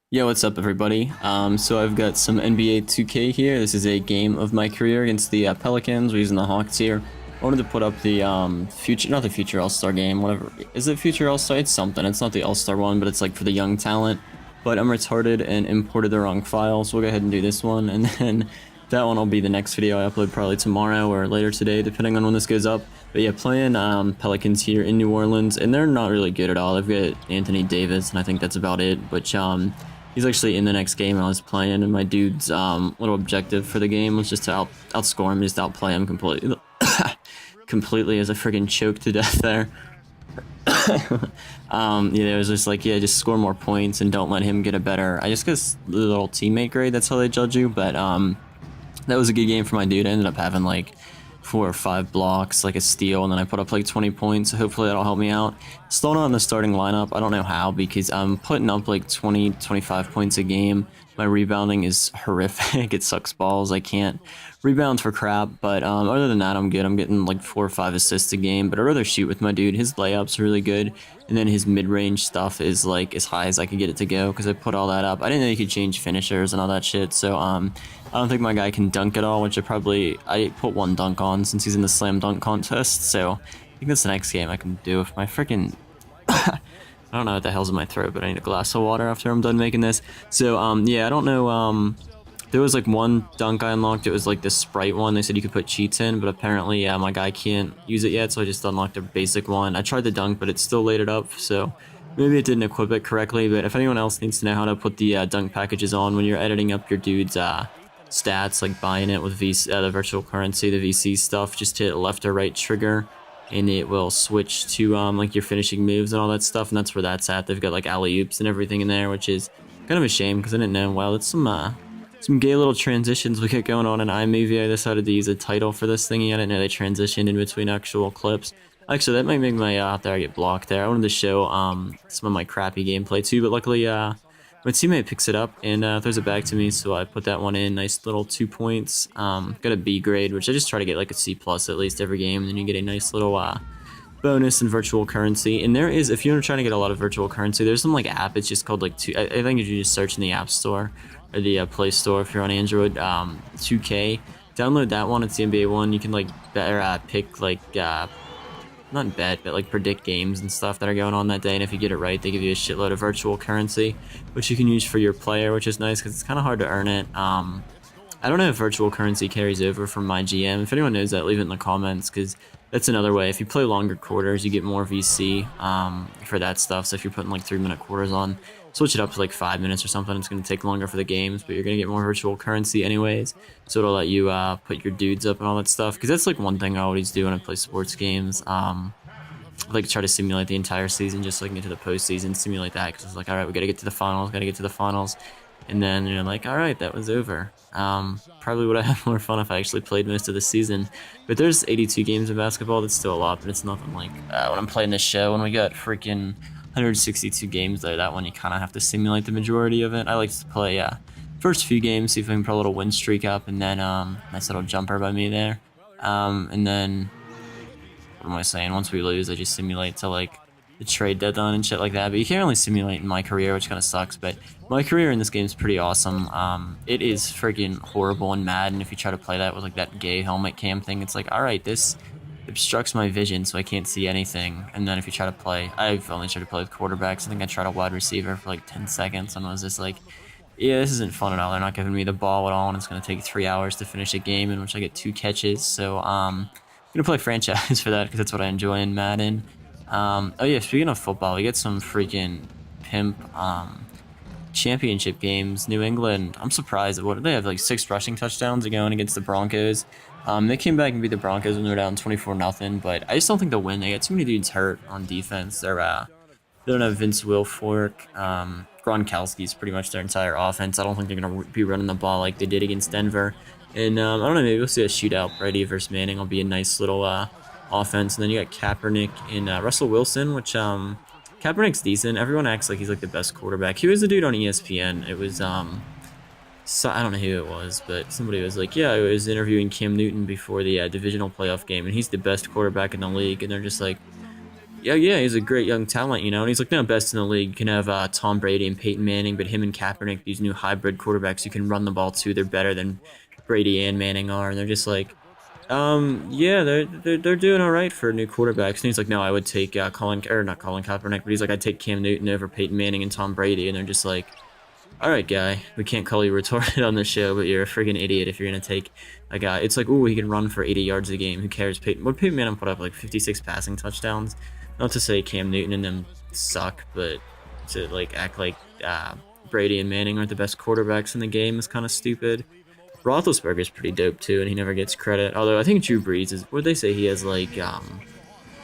Yo, what's up, everybody? So I've got some NBA 2K here. This is a game of my career against the Pelicans. We're using the Hawks here. I wanted to put up the not the future All-Star game, whatever. Is it future All-Star? It's something. It's not the All-Star one, but it's like for the young talent. But I'm retarded and imported the wrong file, so we'll go ahead and do this one. And then that one will be the next video I upload probably tomorrow or later today, depending on when this goes up. But yeah, playing Pelicans here in New Orleans, and they're not really good at all. They've got Anthony Davis, and I think that's about it. Which he's actually in the next game I was playing, and my dude's little objective for the game was just to outscore him, just outplay him completely, completely as I friggin' choked to death there. It was just like, yeah, just score more points and don't let him get a better. I just guess the little teammate grade. That's how they judge you. But that was a good game for my dude. I ended up having like 4 or 5 blocks, like a steal, and then I put up like 20 points. So hopefully that'll help me out. Still not in the starting lineup. I don't know how, because I'm putting up like 20, 25 points a game. My rebounding is horrific. It sucks balls. I can't rebound for crap. But other than that, I'm good. I'm getting like 4 or 5 assists a game. But I'd rather shoot with my dude. His layups are really good. And then his mid-range stuff is like as high as I could get it to go, because I put all that up. I didn't know you could change finishers and all that shit. So I don't think my guy can dunk at all, which I put one dunk on since he's in the slam dunk contest. So I think that's the next game I can do if my freaking I don't know what the hell's in my throat, but I need a glass of water after I'm done making this. So yeah, I don't know. There was like one dunk I unlocked. It was like the Sprite one. They said you could put cheats in, but apparently my guy can't use it yet, so I just unlocked a basic one. I tried the dunk, but it still laid it up, so maybe it didn't equip it correctly. But if anyone else needs to know how to put the dunk packages on when you're editing up your dude's stats, like buying it with the virtual currency, the VC stuff, just hit left or right trigger, and it will switch to like your finishing moves and all that stuff, and that's where that's at. They've got like alley-oops and everything in there, which is kind of a shame because I didn't know. Wow, that's some gay little transitions we got going on in iMovie. I decided to use a title for this thingy. I didn't know they transitioned in between actual clips. Actually, that might make my out there I get blocked there. I wanted to show some of my crappy gameplay too, but luckily my teammate picks it up and throws it back to me, so I put that one in. Nice little 2 points. Got a B grade, which I just try to get like a C plus at least every game, and then you get a nice little bonus in virtual currency. And there is, if you're trying to get a lot of virtual currency, there's some like app. It's just called like I think if you just search in the App Store or the Play Store if you're on Android, 2K. Download that one. It's the NBA one. You can like better pick like not bet, but like predict games and stuff that are going on that day. And if you get it right, they give you a shitload of virtual currency, which you can use for your player, which is nice because it's kind of hard to earn it. I don't know if virtual currency carries over from my GM. If anyone knows that, leave it in the comments, because that's another way. If you play longer quarters, you get more VC for that stuff. So if you're putting like 3-minute quarters on, switch it up to like 5 minutes or something. It's going to take longer for the games, but you're going to get more virtual currency anyways. So it'll let you put your dudes up and all that stuff. Because that's like one thing I always do when I play sports games. I like try to simulate the entire season just so I can get to the postseason, simulate that. Because it's like, all right, we got to get to the finals, got to get to the finals. And then you're like, all right, that was over. Probably would have had more fun if I actually played most of the season. But there's 82 games in basketball. That's still a lot, but it's nothing like when I'm playing this show. When we got freaking 162 games there, that one you kind of have to simulate the majority of it. I like to play first few games, see if I can put a little win streak up, and then nice little jumper by me there. And then what am I saying? Once we lose, I just simulate to like the trade deadline and shit like that. But you can't really simulate in my career, which kind of sucks. But my career in this game is pretty awesome. It is freaking horrible and mad. And if you try to play that with like that gay helmet cam thing, it's like, all right, this obstructs my vision, so I can't see anything. And then if you try to play, I've only tried to play with quarterbacks. I think I tried a wide receiver for like 10 seconds and was just like, yeah, this isn't fun at all. They're not giving me the ball at all, and it's going to take 3 hours to finish a game in which I get 2 catches. So I'm going to play franchise for that because that's what I enjoy in Madden. Oh yeah, speaking of football, we get some freaking pimp championship games. New England, I'm surprised. What they have, like 6 rushing touchdowns going against the Broncos. They came back and beat the Broncos when they were down 24-0, but I just don't think they'll win. They got too many dudes hurt on defense. They don't have Vince Wilfork. Gronkowski's pretty much their entire offense. I don't think they're gonna be running the ball like they did against Denver. And I don't know, maybe we'll see a shootout. Brady versus Manning will be a nice little offense. And then you got Kaepernick and Russell Wilson, which Kaepernick's decent. Everyone acts like he's like the best quarterback. He was the dude on ESPN. It was so I don't know who it was, but somebody was like, yeah, I was interviewing Cam Newton before the divisional playoff game, and he's the best quarterback in the league. And they're just like, Yeah, yeah, he's a great young talent, and he's like now best in the league. You can have Tom Brady and Peyton Manning, but him and Kaepernick, these new hybrid quarterbacks, you can run the ball too. They're better than Brady and Manning are, and they're just like, yeah, they're doing all right for new quarterbacks. And he's like, no, I would take not Colin Kaepernick, but he's like, I'd take Cam Newton over Peyton Manning and Tom Brady, and they're just like, all right, guy, we can't call you retarded on the show, but you're a friggin' idiot if you're gonna take a guy. It's like, ooh, he can run for 80 yards a game. Who cares? Peyton Manning put up like 56 passing touchdowns. Not to say Cam Newton and them suck, but to like act like Brady and Manning aren't the best quarterbacks in the game is kind of stupid. Roethlisberger's pretty dope too, and he never gets credit. Although I think Drew Brees is. What they say he has like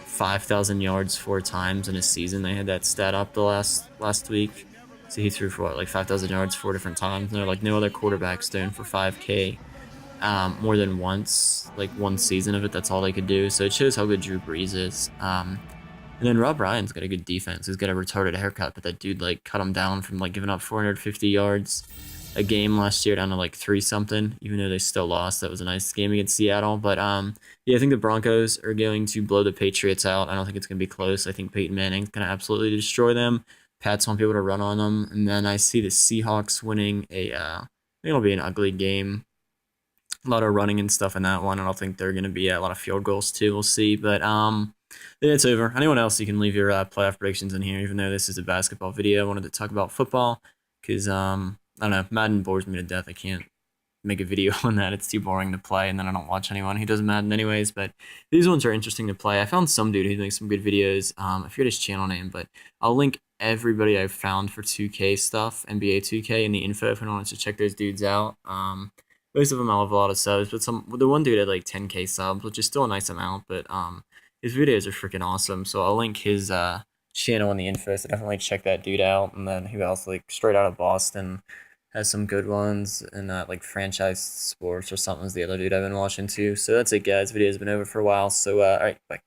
5,000 yards 4 times in a season. They had that stat up the last week. So he threw for what, like 5,000 yards 4 different times. And they're like no other quarterback's doing for 5K more than once, like one season of it. That's all they could do. So it shows how good Drew Brees is. And then Rob Ryan's got a good defense. He's got a retarded haircut, but that dude like cut him down from like giving up 450 yards a game last year down to like 3 something. Even though they still lost, that was a nice game against Seattle. But yeah, I think the Broncos are going to blow the Patriots out. I don't think it's going to be close. I think Peyton Manning's going to absolutely destroy them. Pats won't be able to run on them, and then I see the Seahawks winning a. I think it'll be an ugly game, a lot of running and stuff in that one. I don't think they're going to be a lot of field goals too. We'll see, but yeah, it's over. Anyone else, you can leave your playoff predictions in here. Even though this is a basketball video, I wanted to talk about football because I don't know, Madden bores me to death. I can't make a video on that. It's too boring to play, and then I don't watch anyone who does Madden anyways. But these ones are interesting to play. I found some dude who makes some good videos. I forget his channel name, but I'll link everybody I've found for 2K stuff, NBA 2K, in the info if anyone wants to check those dudes out. Most of them all have a lot of subs, but the one dude had like 10K subs, which is still a nice amount. But his videos are freaking awesome. So I'll link his channel in the info. So definitely check that dude out. And then who else? Like straight out of Boston has some good ones, and like franchise sports or something is the other dude I've been watching too. So that's it, guys. Video's been over for a while. So all right, bye.